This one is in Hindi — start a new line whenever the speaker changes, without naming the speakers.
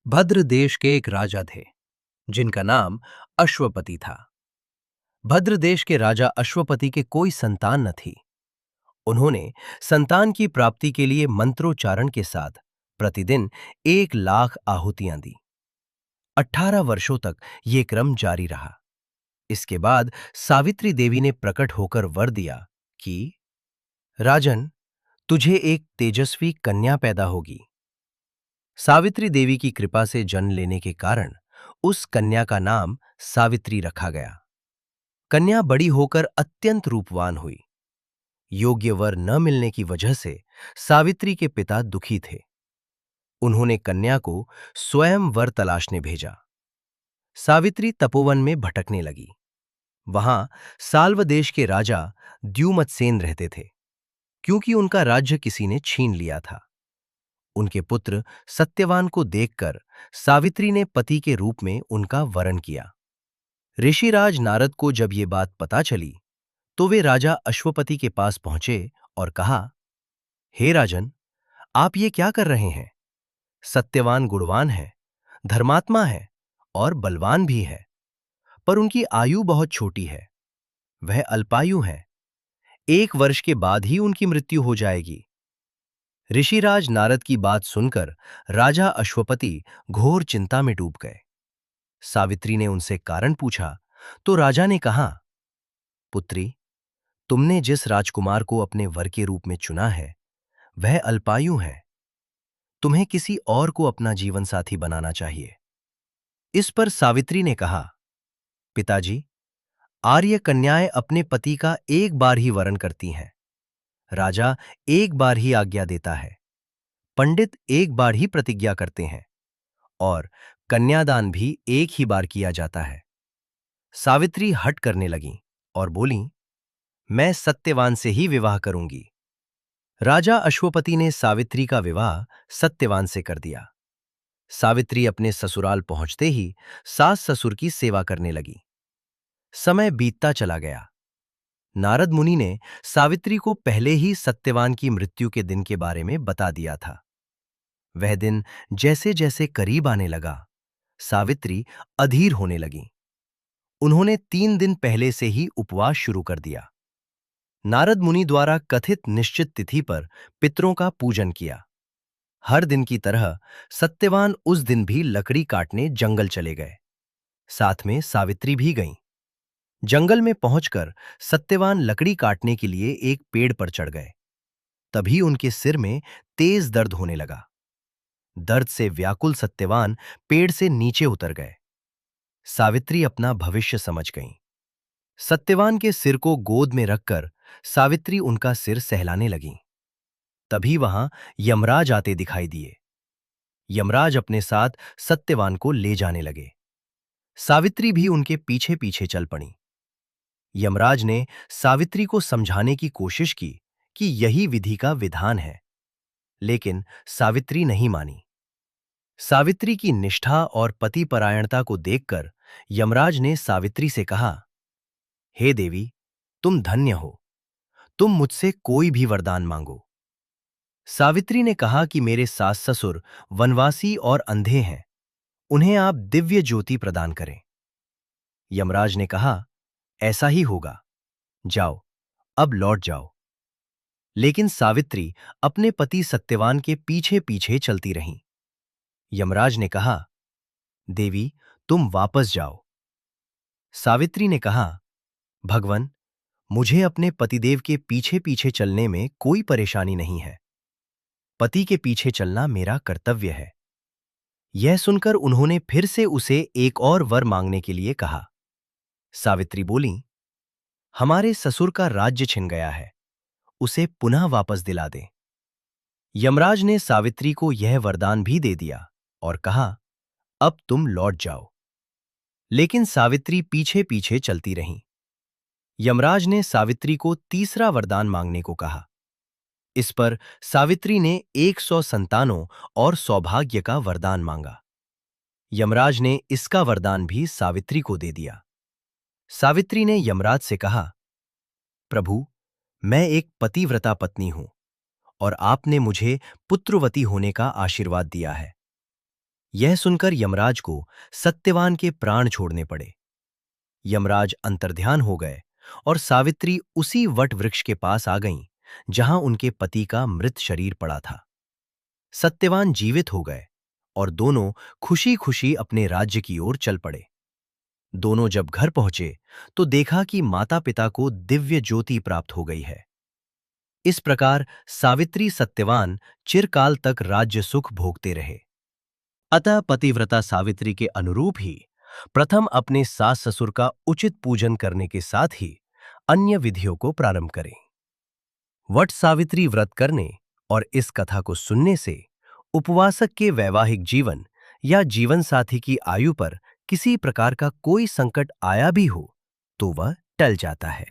भद्र देश के एक राजा थे जिनका नाम अश्वपति था। भद्र देश के राजा अश्वपति के कोई संतान न थी। उन्होंने संतान की प्राप्ति के लिए मंत्रोच्चारण के साथ प्रतिदिन 1 लाख आहुतियां दी। 18 वर्षों तक ये क्रम जारी रहा। इसके बाद सावित्री देवी ने प्रकट होकर वर दिया कि राजन, तुझे एक तेजस्वी कन्या पैदा होगी। सावित्री देवी की कृपा से जन्म लेने के कारण उस कन्या का नाम सावित्री रखा गया। कन्या बड़ी होकर अत्यंत रूपवान हुई। योग्य वर न मिलने की वजह से सावित्री के पिता दुखी थे। उन्होंने कन्या को स्वयं वर तलाशने भेजा। सावित्री तपोवन में भटकने लगी। वहां साल्व देश के राजा द्युमत्सेन रहते थे, क्योंकि उनका राज्य किसी ने छीन लिया था। उनके पुत्र सत्यवान को देखकर सावित्री ने पति के रूप में उनका वरण किया। ऋषिराज नारद को जब ये बात पता चली तो वे राजा अश्वपति के पास पहुंचे और कहा, हे राजन, आप ये क्या कर रहे हैं? सत्यवान गुणवान है, धर्मात्मा है और बलवान भी है, पर उनकी आयु बहुत छोटी है। वह अल्पायु है। 1 वर्ष के बाद ही उनकी मृत्यु हो जाएगी। ऋषिराज नारद की बात सुनकर राजा अश्वपति घोर चिंता में डूब गए। सावित्री ने उनसे कारण पूछा तो राजा ने कहा, पुत्री, तुमने जिस राजकुमार को अपने वर के रूप में चुना है वह अल्पायु है। तुम्हें किसी और को अपना जीवन साथी बनाना चाहिए। इस पर सावित्री ने कहा, पिताजी, आर्य कन्याएं अपने पति का एक बार ही वरण करती हैं। राजा एक बार ही आज्ञा देता है। पंडित एक बार ही प्रतिज्ञा करते हैं और कन्यादान भी एक ही बार किया जाता है। सावित्री हट करने लगी और बोली, मैं सत्यवान से ही विवाह करूंगी। राजा अश्वपति ने सावित्री का विवाह सत्यवान से कर दिया। सावित्री अपने ससुराल पहुंचते ही सास ससुर की सेवा करने लगी। समय बीतता चला गया। नारद मुनि ने सावित्री को पहले ही सत्यवान की मृत्यु के दिन के बारे में बता दिया था। वह दिन जैसे जैसे करीब आने लगा, सावित्री अधीर होने लगी। उन्होंने 3 दिन पहले से ही उपवास शुरू कर दिया। नारद मुनि द्वारा कथित निश्चित तिथि पर पितरों का पूजन किया। हर दिन की तरह सत्यवान उस दिन भी लकड़ी काटने जंगल चले गए। साथ में सावित्री भी गईं। जंगल में पहुंचकर सत्यवान लकड़ी काटने के लिए एक पेड़ पर चढ़ गए। तभी उनके सिर में तेज दर्द होने लगा। दर्द से व्याकुल सत्यवान पेड़ से नीचे उतर गए। सावित्री अपना भविष्य समझ गईं। सत्यवान के सिर को गोद में रखकर सावित्री उनका सिर सहलाने लगीं। तभी वहां यमराज आते दिखाई दिए। यमराज अपने साथ सत्यवान को ले जाने लगे। सावित्री भी उनके पीछे पीछे चल पड़ी। यमराज ने सावित्री को समझाने की कोशिश की कि यही विधि का विधान है, लेकिन सावित्री नहीं मानी। सावित्री की निष्ठा और पतिपरायणता को देखकर यमराज ने सावित्री से कहा, हे देवी, तुम धन्य हो। तुम मुझसे कोई भी वरदान मांगो। सावित्री ने कहा कि मेरे सास ससुर वनवासी और अंधे हैं, उन्हें आप दिव्य ज्योति प्रदान करें। यमराज ने कहा, ऐसा ही होगा। जाओ, अब लौट जाओ। लेकिन सावित्री अपने पति सत्यवान के पीछे पीछे चलती रहीं। यमराज ने कहा, देवी, तुम वापस जाओ। सावित्री ने कहा, भगवन, मुझे अपने पतिदेव के पीछे पीछे चलने में कोई परेशानी नहीं है। पति के पीछे चलना मेरा कर्तव्य है। यह सुनकर उन्होंने फिर से उसे एक और वर मांगने के लिए कहा। सावित्री बोली, हमारे ससुर का राज्य छिन गया है, उसे पुनः वापस दिला दे। यमराज ने सावित्री को यह वरदान भी दे दिया और कहा, अब तुम लौट जाओ। लेकिन सावित्री पीछे पीछे चलती रहीं। यमराज ने सावित्री को तीसरा वरदान मांगने को कहा। इस पर सावित्री ने 100 संतानों और सौभाग्य का वरदान मांगा। यमराज ने इसका वरदान भी सावित्री को दे दिया। सावित्री ने यमराज से कहा, प्रभु, मैं एक पतिव्रता पत्नी हूं और आपने मुझे पुत्रवती होने का आशीर्वाद दिया है। यह सुनकर यमराज को सत्यवान के प्राण छोड़ने पड़े। यमराज अंतर्ध्यान हो गए और सावित्री उसी वट वृक्ष के पास आ गईं, जहां उनके पति का मृत शरीर पड़ा था। सत्यवान जीवित हो गए और दोनों खुशी-खुशी अपने राज्य की ओर चल पड़े। दोनों जब घर पहुंचे तो देखा कि माता-पिता को दिव्य ज्योति प्राप्त हो गई है। इस प्रकार सावित्री सत्यवान चिरकाल तक राज्य सुख भोगते रहे। अतः पतिव्रता सावित्री के अनुरूप ही प्रथम अपने सास ससुर का उचित पूजन करने के साथ ही अन्य विधियों को प्रारंभ करें। वट सावित्री व्रत करने और इस कथा को सुनने से उपवासक के वैवाहिक जीवन या जीवन साथी की आयु पर किसी प्रकार का कोई संकट आया भी हो तो वह टल जाता है।